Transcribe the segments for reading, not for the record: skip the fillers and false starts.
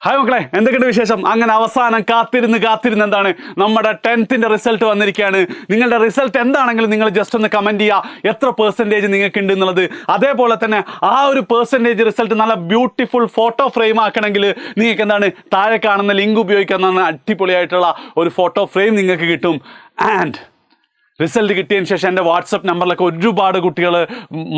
Hi മക്കളെ, എന്തൊക്കെയുണ്ട് വിശേഷം? അങ്ങനെ അവസാനം കാത്തിരുന്ന് എന്താണ് നമ്മുടെ 10th റിസൾട്ട് വന്നിരിക്കുകയാണ്. നിങ്ങളുടെ റിസൾട്ട് എന്താണെങ്കിലും നിങ്ങൾ ജസ്റ്റ് ഒന്ന് കമൻറ്റ് ചെയ്യുക, എത്ര പെർസെൻറ്റേജ് നിങ്ങൾക്ക് ഉണ്ട് എന്നുള്ളത്. അതേപോലെ തന്നെ ആ ഒരു പെർസെൻറ്റേജ് റിസൾട്ട് നല്ല ബ്യൂട്ടിഫുൾ ഫോട്ടോ ഫ്രെയിം ആക്കണമെങ്കിൽ നിങ്ങൾക്ക് എന്താണ് താഴെ കാണുന്ന ലിങ്ക് ഉപയോഗിക്കാവുന്നതാണ്. അടിപൊളിയായിട്ടുള്ള ഒരു ഫോട്ടോ ഫ്രെയിം നിങ്ങൾക്ക് കിട്ടും. ആൻഡ് റിസൾട്ട് കിട്ടിയതിന് ശേഷം എൻ്റെ വാട്സപ്പ് നമ്പറിലൊക്കെ ഒരുപാട് കുട്ടികൾ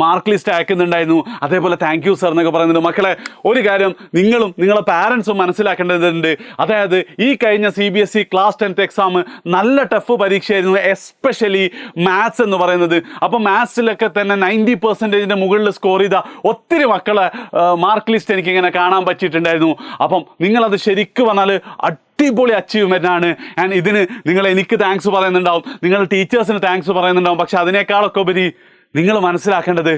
മാർക്ക് ലിസ്റ്റ് അയക്കുന്നുണ്ടായിരുന്നു. അതേപോലെ താങ്ക് യു സർ എന്നൊക്കെ പറയുന്നുണ്ട്. മക്കളെ, ഒരു കാര്യം നിങ്ങളും നിങ്ങളെ പാരൻസും മനസ്സിലാക്കേണ്ടതുണ്ട്. അതായത് ഈ കഴിഞ്ഞ CBSE ക്ലാസ് 10th എക്സാം നല്ല ടഫ് പരീക്ഷയായിരുന്നു, എസ്പെഷ്യലി മാത്സ് എന്ന് പറയുന്നത്. അപ്പോൾ മാത്സിലൊക്കെ തന്നെ 90% മുകളിൽ സ്കോർ ചെയ്ത ഒത്തിരി മക്കളെ മാർക്ക് ലിസ്റ്റ് എനിക്കിങ്ങനെ കാണാൻ പറ്റിയിട്ടുണ്ടായിരുന്നു. അപ്പം നിങ്ങളത് ശരിക്കും പറഞ്ഞാൽ അടിപൊളി അച്ചീവ്മെൻ്റ് ആണ്. ആൻഡ് ഇതിന് നിങ്ങൾ എനിക്ക് താങ്ക്സ് പറയുന്നുണ്ടാവും, നിങ്ങൾ ടീച്ചേഴ്സിന് താങ്ക്സ് പറയുന്നുണ്ടാവും. പക്ഷെ അതിനേക്കാളൊക്കെ ഉപരി നിങ്ങൾ മനസ്സിലാക്കേണ്ടത്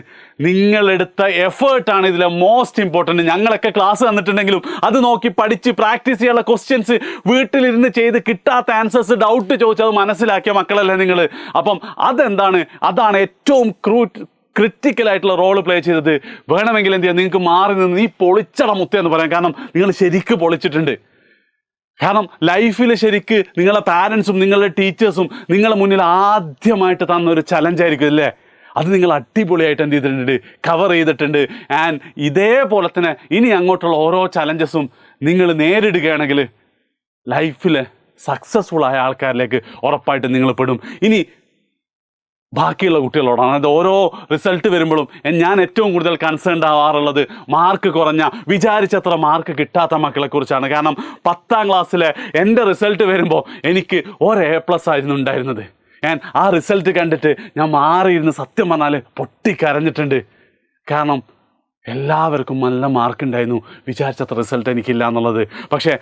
നിങ്ങളെടുത്ത എഫേർട്ടാണ് ഇതിലെ മോസ്റ്റ് ഇമ്പോർട്ടൻറ്റ്. ഞങ്ങളൊക്കെ ക്ലാസ് തന്നിട്ടുണ്ടെങ്കിലും അത് നോക്കി പഠിച്ച് പ്രാക്ടീസ് ചെയ്യാനുള്ള ക്വസ്റ്റ്യൻസ് വീട്ടിലിരുന്ന് ചെയ്ത് കിട്ടാത്ത ആൻസേഴ്സ് ഡൗട്ട് ചോദിച്ചത് മനസ്സിലാക്കിയ മക്കളല്ലേ നിങ്ങൾ. അപ്പം അതാണ് ഏറ്റവും ക്രിറ്റിക്കലായിട്ടുള്ള റോള് പ്ലേ ചെയ്തത്. വേണമെങ്കിൽ എന്ത് ചെയ്യാം, നിങ്ങൾക്ക് മാറി നിന്ന് നീ പൊളിച്ചട മുത്ത എന്ന് പറയാം. കാരണം നിങ്ങൾ ശരിക്കും പൊളിച്ചിട്ടുണ്ട്. കാരണം ലൈഫിൽ ശരിക്ക് നിങ്ങളെ പാരൻസും നിങ്ങളുടെ ടീച്ചേഴ്സും നിങ്ങളെ മുന്നിൽ ആദ്യമായിട്ട് തന്നൊരു ചലഞ്ചായിരിക്കും അല്ലേ. അത് നിങ്ങൾ അടിപൊളിയായിട്ട് എന്ത് ചെയ്തിട്ടുണ്ട്, കവർ ചെയ്തിട്ടുണ്ട്. ആൻഡ് ഇതേപോലെ തന്നെ ഇനി അങ്ങോട്ടുള്ള ഓരോ ചലഞ്ചസും നിങ്ങൾ നേരിടുകയാണെങ്കിൽ ലൈഫിൽ സക്സസ്ഫുൾ ആയ ആൾക്കാരിലേക്ക് ഉറപ്പായിട്ടും നിങ്ങൾ പെടും. ഇനി ബാക്കിയുള്ള കുട്ടികളോടാണ്. അത് ഓരോ റിസൾട്ട് വരുമ്പോഴും ഞാൻ ഏറ്റവും കൂടുതൽ കൺസേൺഡ് ആവാറുള്ളത് മാർക്ക് കുറഞ്ഞ, വിചാരിച്ചത്ര മാർക്ക് കിട്ടാത്ത മക്കളെക്കുറിച്ചാണ്. കാരണം 10th ക്ലാസ്സിലെ എൻ്റെ റിസൾട്ട് വരുമ്പോൾ എനിക്ക് A+ ആയിരുന്നു ഉണ്ടായിരുന്നത്. ഞാൻ ആ റിസൾട്ട് കണ്ടിട്ട് ഞാൻ മാറിയിരുന്ന് സത്യം പറഞ്ഞാൽ പൊട്ടിക്കരഞ്ഞിട്ടുണ്ട്. കാരണം എല്ലാവർക്കും നല്ല മാർക്കുണ്ടായിരുന്നു, വിചാരിച്ചത്ര റിസൾട്ട് എനിക്കില്ല എന്നുള്ളത്. പക്ഷേ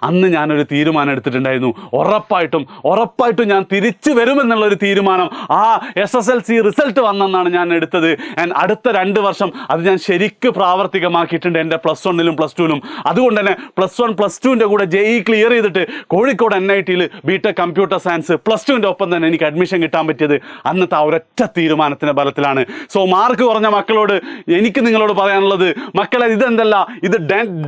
അന്ന് ഞാനൊരു തീരുമാനം എടുത്തിട്ടുണ്ടായിരുന്നു. ഉറപ്പായിട്ടും ഞാൻ തിരിച്ചു വരുമെന്നുള്ളൊരു തീരുമാനം ആ SSLC റിസൾട്ട് വന്നെന്നാണ് ഞാൻ എടുത്തത്. ആൻഡ് അടുത്ത 2 വർഷം അത് ഞാൻ ശരിക്ക് പ്രാവർത്തികമാക്കിയിട്ടുണ്ട് എൻ്റെ +1ലും +2ലും. അതുകൊണ്ട് തന്നെ +1 +2ൻ്റെ കൂടെ JEE ക്ലിയർ ചെയ്തിട്ട് കോഴിക്കോട് NITയിൽ BTech കമ്പ്യൂട്ടർ സയൻസ് +2ൻ്റെ ഒപ്പം തന്നെ എനിക്ക് അഡ്മിഷൻ കിട്ടാൻ പറ്റിയത് അന്നത്തെ ആ ഒരൊറ്റ തീരുമാനത്തിൻ്റെ ബലത്തിലാണ്. സോ മാർക്ക് കുറഞ്ഞ മക്കളോട് എനിക്ക് നിങ്ങളോട് പറയാനുള്ളത്, മക്കളെ ഇതെന്തല്ല, ഇത്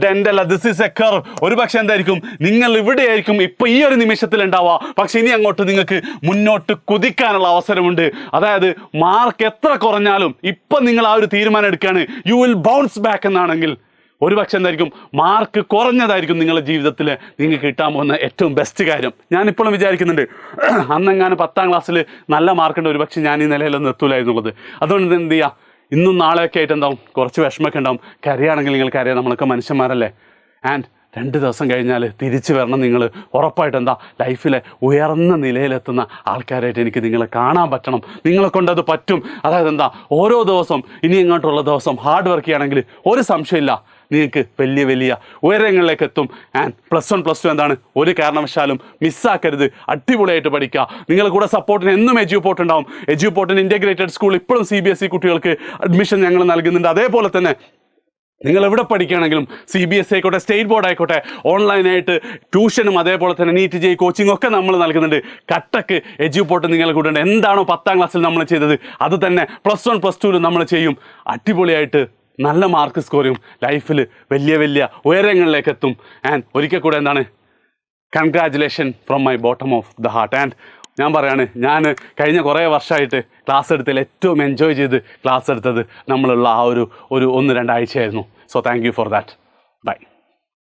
ഡെൻഡല്ല, ദിസ് ഈസ് എ കർവ്. ഒരു പക്ഷെ എന്തായിരിക്കും, നിങ്ങൾ ഇവിടെയായിരിക്കും ഇപ്പൊ ഈ ഒരു നിമിഷത്തിൽ ഉണ്ടാവുക, പക്ഷെ ഇനി അങ്ങോട്ട് നിങ്ങൾക്ക് മുന്നോട്ട് കുതിക്കാനുള്ള അവസരമുണ്ട്. അതായത് മാർക്ക് എത്ര കുറഞ്ഞാലും ഇപ്പൊ നിങ്ങൾ ആ ഒരു തീരുമാനം എടുക്കുകയാണ്, യു വിൽ ബൗൺസ് ബാക്ക് എന്നാണെങ്കിൽ ഒരു പക്ഷെ എന്തായിരിക്കും, മാർക്ക് കുറഞ്ഞതായിരിക്കും നിങ്ങളുടെ ജീവിതത്തിൽ നിങ്ങൾക്ക് കിട്ടാൻ പോകുന്ന ഏറ്റവും ബെസ്റ്റ് കാര്യം. ഞാനിപ്പോഴും വിചാരിക്കുന്നുണ്ട്, അന്നെങ്ങാനും 10th ക്ലാസ്സിൽ നല്ല മാർക്കുണ്ട്, ഒരു പക്ഷെ ഞാൻ ഈ നിലയിലൊന്നും എത്തൂലായിരുന്നുള്ളത്. അതുകൊണ്ട് എന്ത് ചെയ്യുക, ഇന്നും നാളെയൊക്കെ ആയിട്ട് എന്താവും, കുറച്ച് വിഷമമൊക്കെ ഉണ്ടാവും. കരയാണെങ്കിൽ നിങ്ങൾക്ക് അറിയാം, നമ്മളൊക്കെ മനുഷ്യന്മാരല്ലേ. ആൻഡ് 2 ദിവസം കഴിഞ്ഞാൽ തിരിച്ചു വരണം. നിങ്ങൾ ഉറപ്പായിട്ട് ലൈഫിലെ ഉയർന്ന നിലയിലെത്തുന്ന ആൾക്കാരായിട്ട് എനിക്ക് നിങ്ങളെ കാണാൻ പറ്റണം. നിങ്ങളെ കൊണ്ടത് പറ്റും. അതായത് ഓരോ ദിവസം ഇനി ഇങ്ങോട്ടുള്ള ദിവസം ഹാർഡ് വർക്ക് ചെയ്യുകയാണെങ്കിൽ ഒരു സംശയമില്ല, നിങ്ങൾക്ക് വലിയ ഉയരങ്ങളിലേക്ക് എത്തും. ആൻഡ് +1 +2 ഒരു കാരണവശാലും മിസ്സാക്കരുത്. അടിപൊളിയായിട്ട് പഠിക്കുക. നിങ്ങളുടെ കൂടെ സപ്പോർട്ടിന് എന്നും എജ്യൂപോർട്ട് ഉണ്ടാവും. എജ്യൂപോർട്ടിന് ഇൻ്റഗ്രേറ്റഡ് സ്കൂൾ ഇപ്പോഴും CBSE കുട്ടികൾക്ക് അഡ്മിഷൻ ഞങ്ങൾ നൽകുന്നുണ്ട്. അതേപോലെ തന്നെ നിങ്ങൾ എവിടെ പഠിക്കുകയാണെങ്കിലും CBSE ആയിക്കോട്ടെ, സ്റ്റേറ്റ് ബോർഡ് ആയിക്കോട്ടെ, ഓൺലൈനായിട്ട് ട്യൂഷനും അതേപോലെ തന്നെ NEET JEE കോച്ചിങ് ഒക്കെ നമ്മൾ നൽകുന്നുണ്ട്. കട്ടക്ക് എജ്യൂപോർട്ട് നിങ്ങൾ കൂടെ ഉണ്ട്. എന്താണോ 10th ക്ലാസ്സിൽ നമ്മൾ ചെയ്തത് അത് തന്നെ +1 +2 നമ്മൾ ചെയ്യും. അടിപൊളിയായിട്ട് നല്ല മാർക്ക് സ്കോർ ചെയ്യും. ലൈഫിൽ വലിയ ഉയരങ്ങളിലേക്ക് എത്തും. ആൻഡ് ഒരിക്കൽ കൂടെ congratulation from my bottom of the heart. And ഞാൻ പറയാണ്, ഞാൻ കഴിഞ്ഞ കുറേ വർഷമായിട്ട് ക്ലാസ് എടുത്തതിൽ ഏറ്റവും എൻജോയ് ചെയ്ത് ക്ലാസ് എടുത്തത് നമ്മളുള്ള ആ ഒരു 1-2 ആഴ്ചയായിരുന്നു. So thank you for that. By.